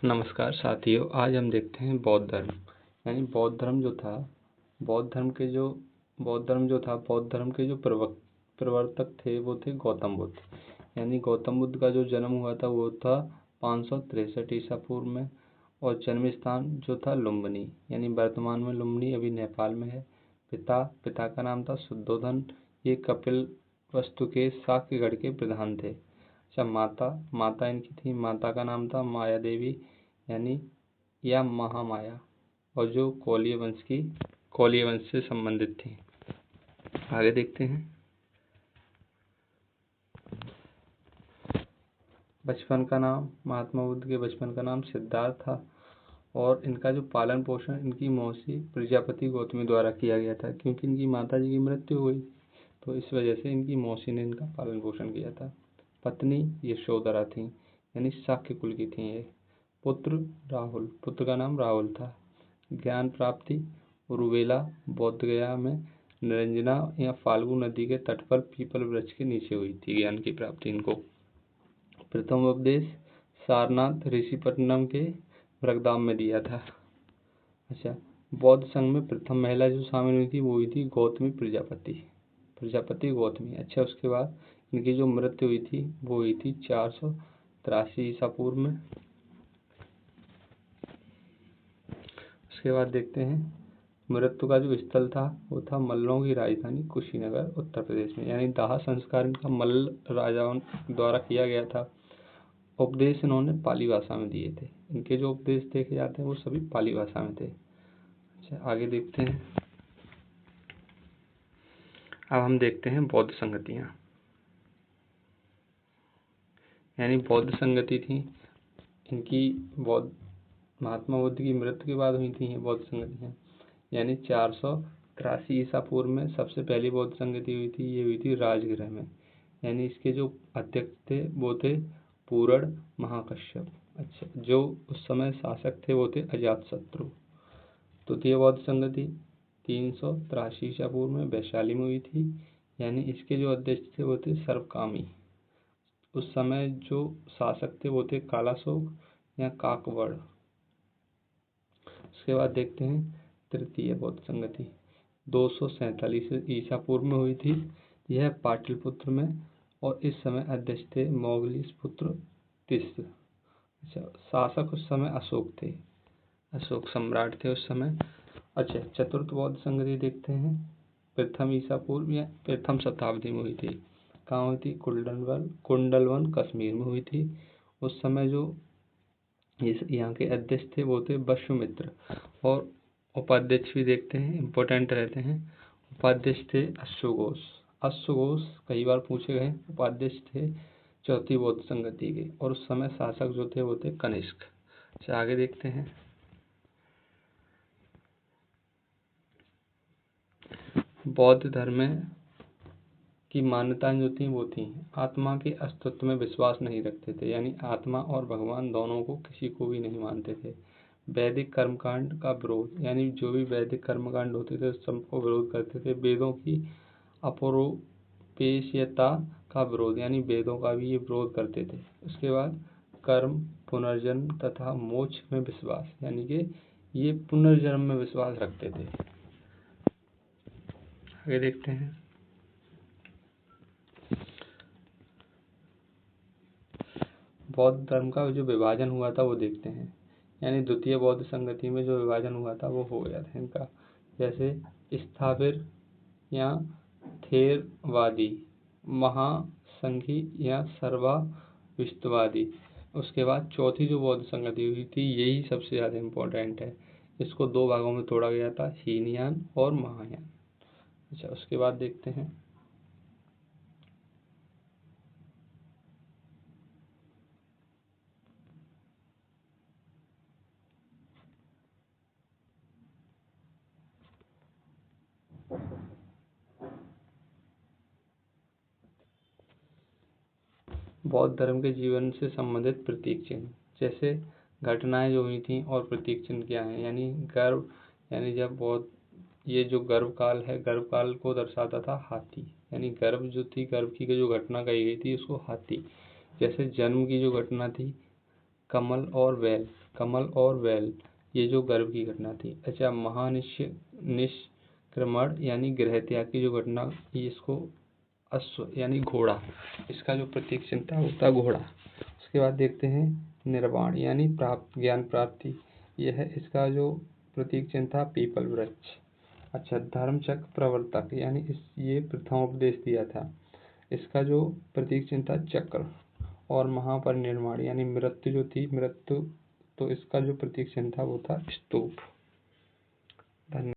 नमस्कार साथियों, आज हम देखते हैं बौद्ध धर्म। यानी बौद्ध धर्म जो था, बौद्ध धर्म के जो प्रवर्तक थे वो थे गौतम बुद्ध। यानी गौतम बुद्ध का जो जन्म हुआ था वो था 563 ईसा पूर्व में, और जन्म स्थान जो था लुम्बिनी, यानी वर्तमान में लुम्बिनी अभी नेपाल में है। पिता का नाम था शुद्धोधन। ये कपिल वस्तु के शाक्यगढ़ के प्रधान थे। अच्छा, माता इनकी थी, माता का नाम था माया देवी, यानी या महामाया, और जो कोलीय वंश से संबंधित थी। आगे देखते हैं। महात्मा बुद्ध के बचपन का नाम सिद्धार्थ था, और इनका जो पालन पोषण इनकी मौसी प्रजापति गौतमी द्वारा किया गया था, क्योंकि इनकी माता जी की मृत्यु हो गई, तो इस वजह से इनकी मौसी ने इनका पालन पोषण किया था। पत्नी यशोधरा थी, यानी शाक्य कुल की थी ये। पुत्र का नाम राहुल था। ज्ञान प्राप्ति रुवेला बोधगया में निरंजना या फाल्गु नदी के तट पर पीपल वृक्ष के नीचे हुई थी ज्ञान की प्राप्ति इनको। प्रथम उपदेश सारनाथ ऋषिपट्टनम के वृगधाम में दिया था। अच्छा, बौद्ध संघ में प्रथम महिला जो शामिल हुई थी वो हुई थी गौतमी प्रजापति गौतमी। अच्छा, उसके बाद इनकी जो मृत्यु हुई थी वो हुई थी 483 ईसा पूर्व में। उसके बाद देखते हैं, मृत्यु का जो स्थल था वो था मल्लों की राजधानी कुशीनगर उत्तर प्रदेश में, यानी दाह संस्कार इनका मल्ल राजाओं द्वारा किया गया था। उपदेश इन्होंने पाली भाषा में दिए थे। इनके जो उपदेश देखे जाते हैं वो सभी पाली भाषा में थे। अच्छा, आगे देखते हैं। अब हम देखते हैं बौद्ध संगतियाँ। यानी बौद्ध संगति थी इनकी, महात्मा बुद्ध की मृत्यु के बाद हुई थी ये बौद्ध संगतियाँ। यानी 483 ईसा पूर्व में सबसे पहली बौद्ध संगति हुई थी, ये हुई थी राजगृह में। यानी इसके जो अध्यक्ष थे वो थे पूरण महाकश्यप। अच्छा, जो उस समय शासक थे वो थे अजातशत्रु। द्वितीय बौद्ध संगति 383 ईसा पूर्व में वैशाली में हुई थी। यानी इसके जो अध्यक्ष थे वो थे सर्वकामी। उस समय जो शासक थे वो थे कालाशोक या काकवड़। उसके बाद देखते हैं तृतीय बौद्ध संगति 247 ईसा पूर्व में हुई थी। यह पाटलिपुत्र में, और इस समय अध्यक्ष थे मोगलिस पुत्र तिस्र। अच्छा, शासक उस समय अशोक थे, अशोक सम्राट थे उस समय। अच्छा, चतुर्थ बौद्ध संगति देखते हैं, प्रथम ईसा पूर्व या प्रथम शताब्दी में हुई थी। कहाँ हुई थी? कुंडलवन कश्मीर में हुई थी। उस समय जो यहाँ के अध्यक्ष थे वो थे विश्वामित्र, और उपाध्यक्ष भी देखते हैं, इम्पोर्टेंट रहते हैं। उपाध्यक्ष थे अश्वघोष कई बार पूछे गए। उपाध्यक्ष थे चौथी बौद्ध संगति के, और उस समय शासक जो थे वो थे कनिष्क। अच्छा, आगे देखते हैं। बौद्ध धर्म की मान्यताएं जो थी वो थी, आत्मा के अस्तित्व में विश्वास नहीं रखते थे, यानी आत्मा और भगवान दोनों को किसी को भी नहीं मानते थे। वैदिक कर्मकांड का विरोध, यानी जो भी वैदिक कर्मकांड होते थे उस सबको विरोध करते थे। वेदों की अपौरुषेयता का विरोध, यानी वेदों का भी ये विरोध करते थे। उसके बाद कर्म, पुनर्जन्म तथा मोक्ष में विश्वास, यानी कि ये पुनर्जन्म में विश्वास रखते थे। आगे देखते हैं। बौद्ध धर्म का जो विभाजन हुआ था वो देखते हैं। यानी द्वितीय बौद्ध संगति में जो विभाजन हुआ था वो हो गया था इनका, जैसे स्थाविर या थेरवादी, महासंघी या सर्वाविष्टवादी। उसके बाद चौथी जो बौद्ध संगति हुई थी यही सबसे ज़्यादा इम्पोर्टेंट है। इसको दो भागों में तोड़ा गया था, हीनयान और महायान। अच्छा, उसके बाद देखते हैं। बौद्ध धर्म के जीवन से संबंधित प्रतीक चिन्ह, जैसे घटनाएं जो हुई थी और प्रतीक चिन्ह क्या है। यानी गर्भ, यानी जब बौद्ध ये जो गर्भ काल है, गर्भ काल को दर्शाता था हाथी, यानी गर्भ जो थी, गर्भ की जो घटना कही गई थी उसको हाथी। जैसे जन्म की जो घटना थी कमल और वेल, ये जो गर्भ की घटना थी। अच्छा, निष्क्रमण यानी गृह त्याग की जो घटना, ये इसको अश्व यानी घोड़ा, इसका जो प्रतीक चिन्ह था वो था घोड़ा। उसके बाद देखते हैं निर्वाण यानी ज्ञान प्राप्ति, यह इसका जो प्रतीक चिन्ह था पीपल वृक्ष। अच्छा, धर्मचक्र प्रवर्तक यानी ये प्रथम उपदेश दिया था, इसका जो प्रतीक चिन्ह था चक्र। और महापरिनिर्वाण यानी मृत्यु जो थी, तो इसका जो प्रतीक चिन्ह था वो था स्तूप। धन्यवाद।